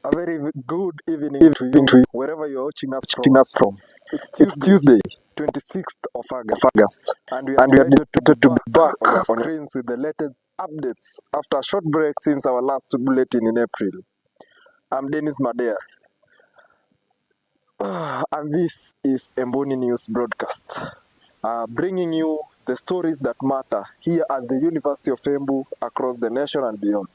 A very good evening to you, wherever you're watching us from. It's Tuesday, 26th of August, and we are delighted to be back on our screens with the latest updates after a short break since our last bulletin in April. I'm Dennis Madea, and this is Emboni News Broadcast, bringing you the stories that matter here at the University of Embu, across the nation and beyond.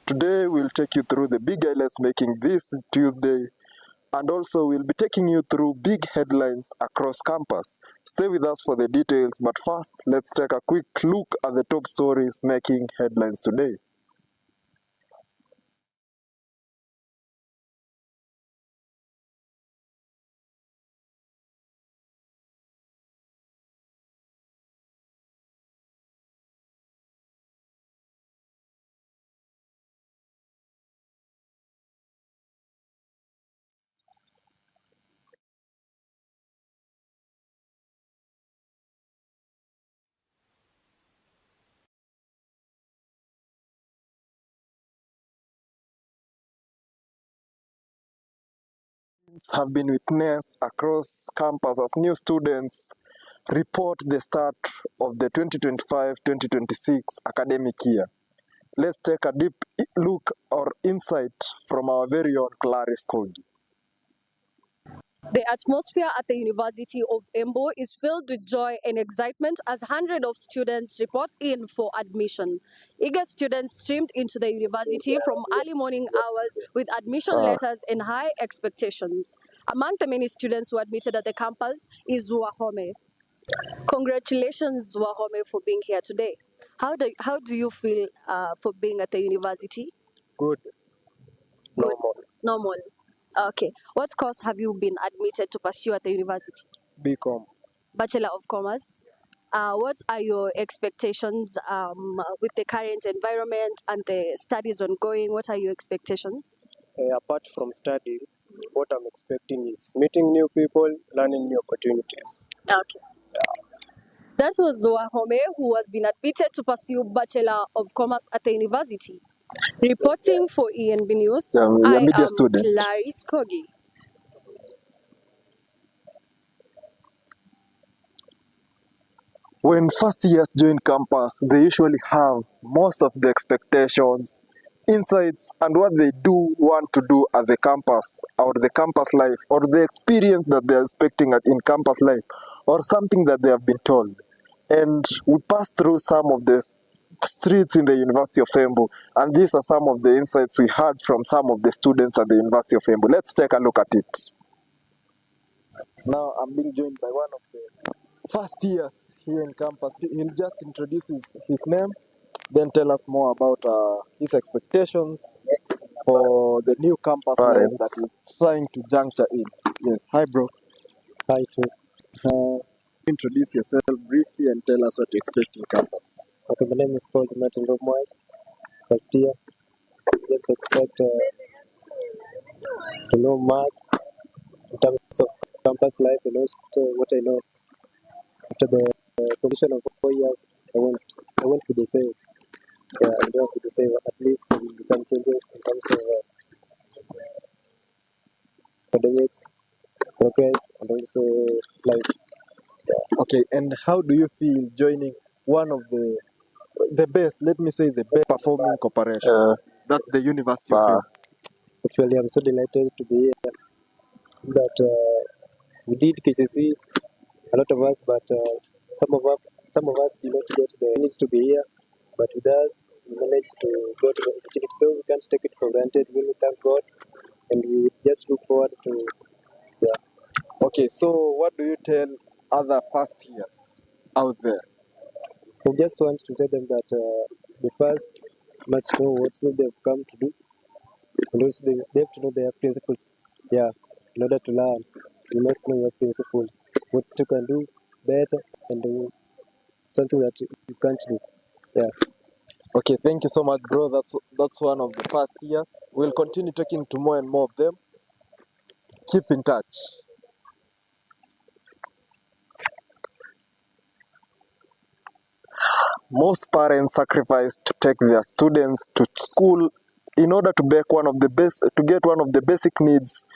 Today we'll take you through the big highlights making this Tuesday, and also we'll be taking you through big headlines across campus. Stay with us for the details, but first let's take a quick look at the top stories making headlines today. Have been witnessed across campus as new students report the start of the 2025-2026 academic year. Let's take a deep look or insight from our very own Clarice Kogi. The atmosphere at the University of Embu is filled with joy and excitement as hundreds of students report in for admission. Eager students streamed into the university from early morning hours with admission letters and high expectations. Among the many students who admitted at the campus is Wahome. Congratulations, Wahome, for being here today. How do you feel for being at the university? Good. Good. Normal. Okay. What course have you been admitted to pursue at the university? BCom. Bachelor of Commerce. What are your expectations with the current environment and the studies ongoing? What are your expectations? Apart from studying, what I'm expecting is meeting new people, learning new opportunities. Okay. That was Wahome, who has been admitted to pursue Bachelor of Commerce at the university. Reporting for ENB News, I media am student. Clarice Kogi. When first years join campus, they usually have most of the expectations, insights, and what they do want to do at the campus, or the campus life, or the experience that they are expecting in campus life, or something that they have been told. And we passed through some of the streets in the University of Embu, and these are some of the insights we heard from some of the students at the University of Embu. Let's take a look at it. Now I'm being joined by one of the first years here in campus. He'll just introduce his name, then tell us more about his expectations for the new campus life that he's trying to juncture in. Yes, hi bro. Hi to Introduce yourself briefly and tell us what you expect in campus. Okay, my name is called Martin Romway, first year. Just expect to know much in terms of campus life and also what I know after the completion of 4 years. I won't be the same. Yeah, I don't be the same. At least there will be some changes in terms of academics, progress, and also life. Okay, and how do you feel joining one of the best, let me say the best performing corporation? That's the University of Embu. Actually, I'm so delighted to be here. That we did KCC, a lot of us, but some of us did not get the opportunity to be here. But with us, we managed to get the opportunity, so we can't take it for granted. We really thank God, and we just look forward to. Okay, so what do you tell other first years out there? We just want to tell them that the first must know what they've come to do, and also they have to know their principles. Yeah, in order to learn, you must know your principles, what you can do better, and something that you can't do. Yeah. Okay, thank you so much, bro. That's one of the first years. We'll continue talking to more and more of them. Keep in touch. Most parents sacrifice to take their students to school in order to get one of the basic needs,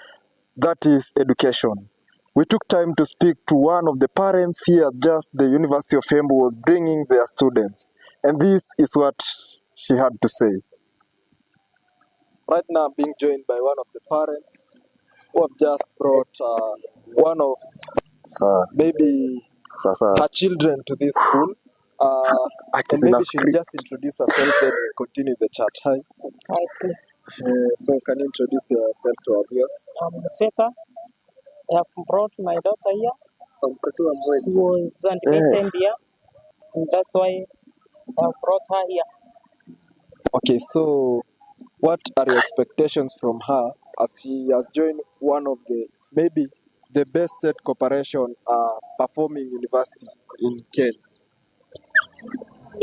that is education. We took time to speak to one of the parents here at just the University of Embu was bringing their students, and this is what she had to say. Right now, I'm being joined by one of the parents who have just brought one of maybe her children to this school. And maybe she'll just introduce herself, then we'll continue the chat. Hi. Hi, So, can you introduce yourself to our viewers? I'm Seta. I have brought my daughter here. She was anticipated here, and that's why I have brought her here. Okay, so what are your expectations from her as she has joined one of the maybe the best state corporation performing university in Kenya?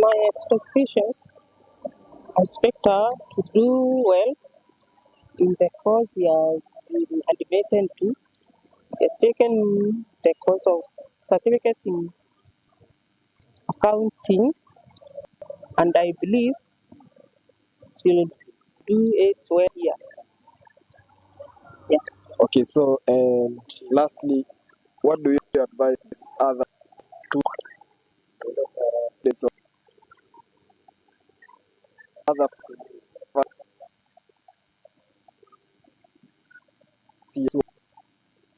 My expectations, I expect her to do well in the course she has been admitted to. She has taken the course of certificate in accounting, and I believe she'll do it well here. Yeah. Okay, so and lastly, what do you advise other students or other faculty who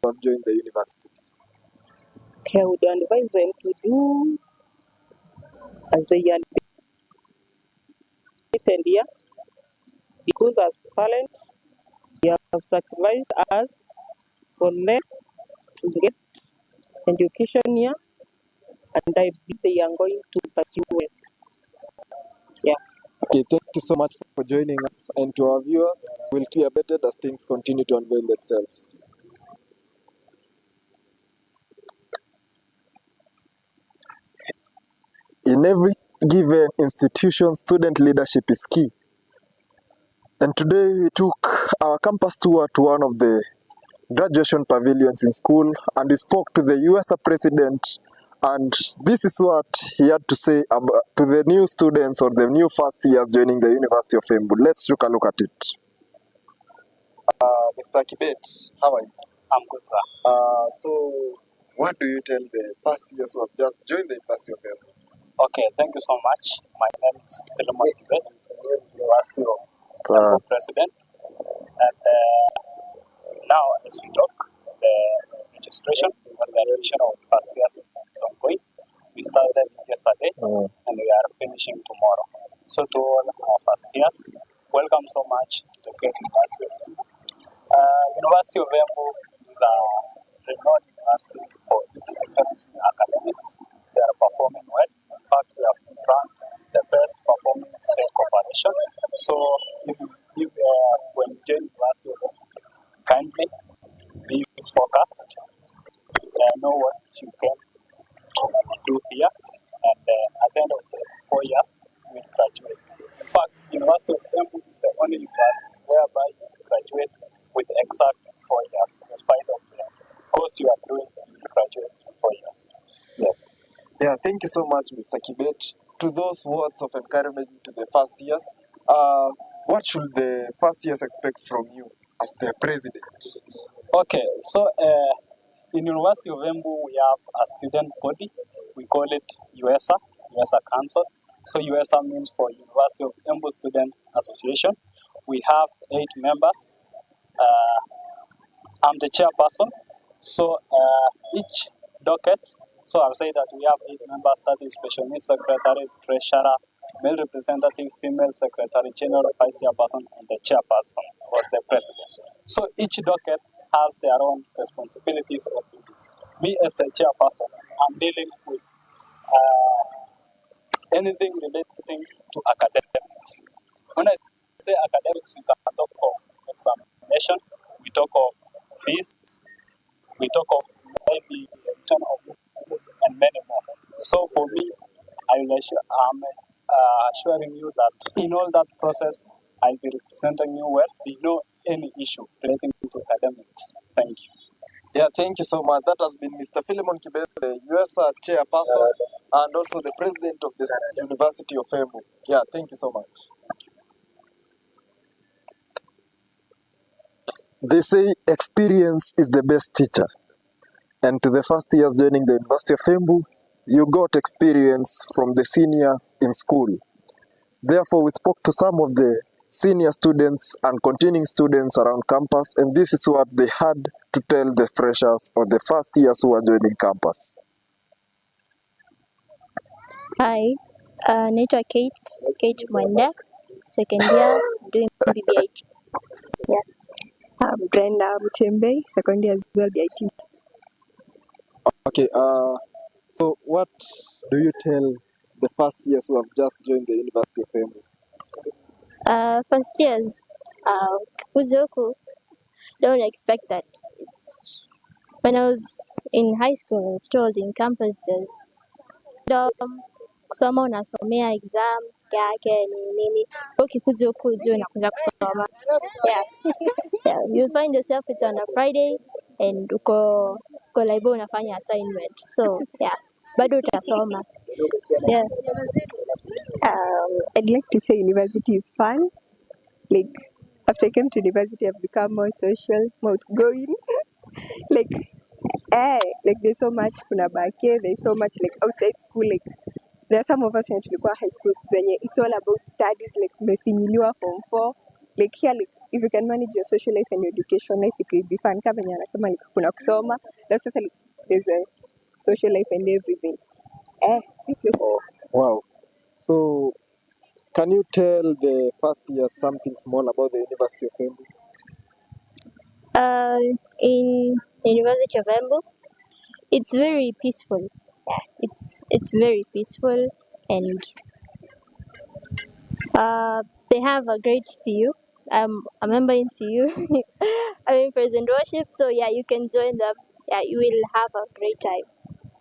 have joined the university? Okay, I would advise them to do as they are admitted here, because as parents, they have sacrificed us for them to get education here, and I believe they are going to pursue it. Yeah. Okay, thank you so much for joining us, and to our viewers, we'll keep updated as things continue to unveil themselves. In every given institution, student leadership is key. And today we took our campus tour to one of the graduation pavilions in school, and we spoke to the USA president, and this is what he had to say about to the new students or the new first years joining the University of Embu. Let's take a look at it. Mr. Kibet, how are you? I'm good, sir. So what do you tell the first years who have just joined the University of Embu? Okay, thank you so much. My name is Philemon Kibet, University of Embu President. And now, as we talk, the registration or the admission of first years is ongoing. We started yesterday and we are finishing tomorrow. So to all our first years, welcome so much to the great University of Embu. University of Embu is a renowned university for its excellence in academics. They are performing well. In fact, we have been ranked the best performing state corporation. So when you join University of Embu, kindly be focused, know what you can do here, and at the end of the 4 years, you will graduate. In fact, University of Embu is the only university whereby you graduate with exact 4 years, in spite of the course you are doing, you graduate in 4 years. Yes. Yeah, thank you so much, Mr. Kibet. To those words of encouragement to the first years, what should the first years expect from you as the president? Okay, so in University of Embu, we have a student body. We call it USA Council. So USA means for University of Embu Student Association. We have 8 members. I'm the chairperson. So each docket, so I'll say that we have 8 members, that is special needs secretary, treasurer, male representative, female secretary, general vice chairperson, and the chairperson or the president. So each docket has their own responsibilities or duties. Me as the chairperson, I'm dealing with anything relating to academics. When I say academics, we can talk of examination, we talk of fees, we talk of maybe return of goods and many more. So for me, I'm assuring you that in all that process, I'll be representing you well. There no any issue relating to academics. Thank you. Yeah, thank you so much. That has been Mr. Philemon Kibet, the USA chairperson, and also the president of the University of Embu. Yeah, thank you so much. They say experience is the best teacher. And to the first years joining the University of Embu, you got experience from the seniors in school. Therefore, we spoke to some of the senior students and continuing students around campus, and this is what they had to tell the freshers or the first years who are joining campus. Hi, naitwa Kate Mwenda, second year doing BBIT. Yeah. I'm Brenda Mutembei, second year as well BIT. Okay, so what do you tell the first years who have just joined the University of Embu? First years, Kuzoku, don't expect that. It's when I was in high school, I was told in campus there's kusoma unasomea exam yake ni nini, ukikuja huku ujue unakuja kusoma. Yeah, you'll find yourself it's on a Friday and uko library unafanya assignment, so yeah, bado utasoma. Yeah. I'd like to say university is fun. Like after I came to university, I've become more social, more outgoing. like there's so much kuna bake, there's so much like outside school. Like there are some of us when tulikuwa high school zenye it's all about studies, like umefinyiliwa form 4. Like here, like if you can manage your social life and your education life, it will be fun. Kama venye anasema like kuna kusoma, that's just like there's a social life and everything. This place. Wow. So, can you tell the first year something small about the University of Embu? In University of Embu, it's very peaceful. Yeah, it's very peaceful, and they have a great CU. I'm a member in CU. I'm in present worship, so yeah, you can join them. Yeah, you will have a great time.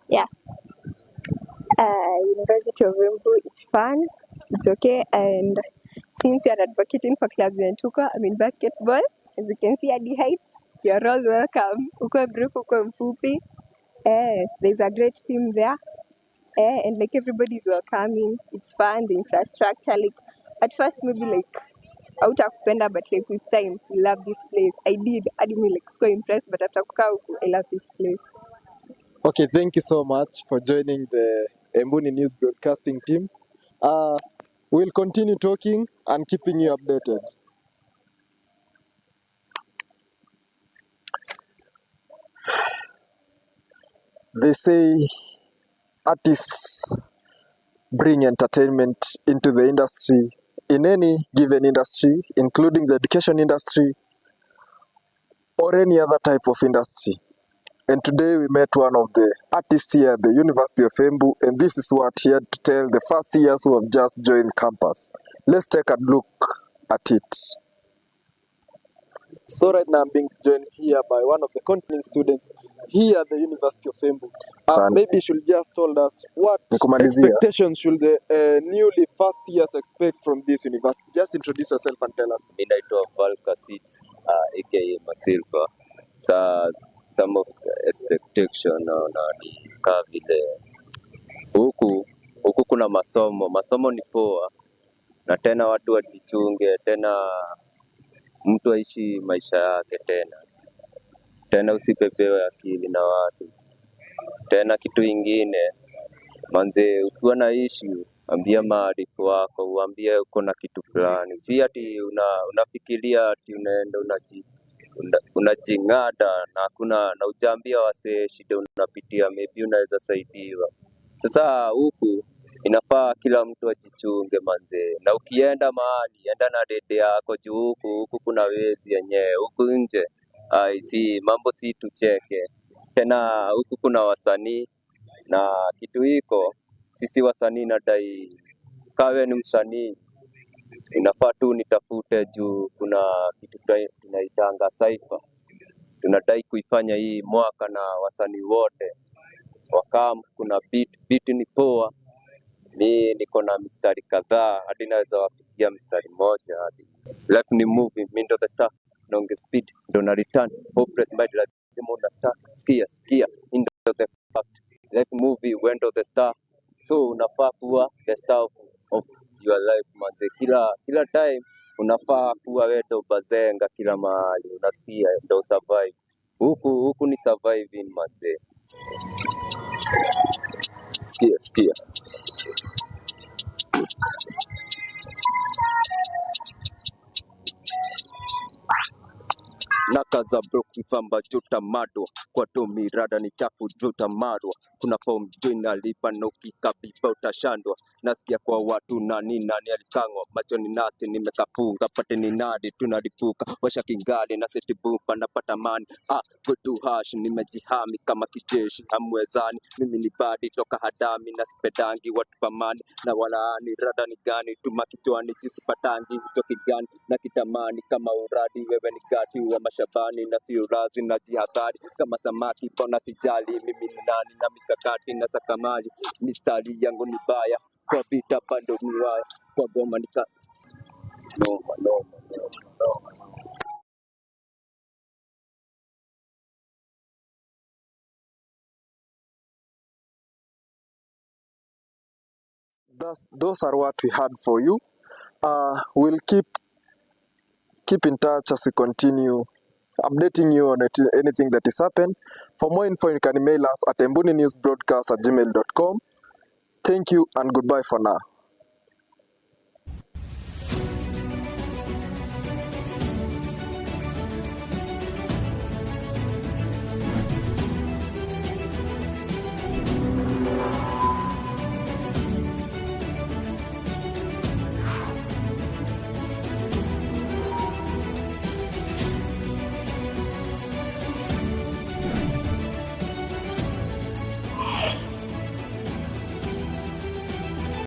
Yeah. University of Embu, it's fun, it's okay, and since you are advocating for clubs in Tuko, I'm in basketball. As you can see at the height, you're all welcome. Uko mrefu, uko mfupi. There's a great team there. And like everybody's welcoming. It's fun, the infrastructure. Like at first maybe like hautakupenda, but like with time you love this place. I did. I didn't like so impressed, but after kukaa huku, I love this place. Okay, thank you so much for joining the Embuni News Broadcasting team. We'll continue talking and keeping you updated. They say artists bring entertainment into the industry, in any given industry, including the education industry or any other type of industry. And today we met one of the artists here at the University of Embu, and this is what he had to tell the first years who have just joined campus. Let's take a look at it. So right now I'm being joined here by one of the continuing students here at the University of Embu. Maybe you should just told us what expectations should the newly first years expect from this university. Just introduce yourself and tell us. Mimi naitwa Valka Seeds, aka Masilva. Some of the expectation ni kama vile huku kuna masomo ni poa, na tena watu wajichunge, tena mtu aishi maisha yake, tena usipepewe akili na watu. Tena kitu ingine manze, ukiwa na issue ambia maarifu wako, uambie uko na kitu fulani, si ati unafikiria ati unaenda unajingada na kuna na ujambia wase shida unapitia, maybe unaweza saidiwa. Sasa huku inafaa kila mtu ajichunge manze, na ukienda mahali enda na dede yako juu huku kuna wezi yenyewe huku nje. Si mambo si tucheke tena, huku kuna wasanii na kitu hiko. Sisi wasanii nadai kawe ni msanii inafaa tu nitafute juu kuna kitu tunaitanga cypher. Tunadai kuifanya hii mwaka na wasanii wote wakam, kuna beat ni poa. Mimi niko na mistari kadhaa hadi naweza wapigia mistari moja hadi. Life ni movie, mimi ndo the star, nonge speed ndo na return, hopeless mind lazima una start. Sikia ndo the fact. Life movie, when ndo the star, so unafaa kuwa the star of your life manze. Kila time unafaa kuwa wewe ndo bazenga kila mahali, unasikia, ndo survive. Huku ni surviving manze. Sikia. Nakaza bro kifamba juta madwa kwa domi rada ni chafu juta madwa kuna form joina lipa no kikabiba utashandwa nasikia kwa watu nani alikangwa macho ni nasti nimekapunga pate ni nadi tunalipuka washa kingali na seti bumpa napata mani kutu hash nimejihami kama kijeshi hamwezani mimi ni badi toka hadami na spedangi watu pamani na walaani rada ni gani tumakichwani jisipatangi hicho kigani na kitamani kama uradi wewe ni gati wa mashabani na si urazi na jihadhari kama samaki pona sijali mimi ni nani na mikakati na sakamali mistari yangu ni baya kwa vita bado ni waya kwa goma nika noma. Those are what we had for you. We'll keep in touch as we continue updating you on anything that is happened. For more info, you can email us at embuninewsbroadcast@gmail.com. Thank you and goodbye for now.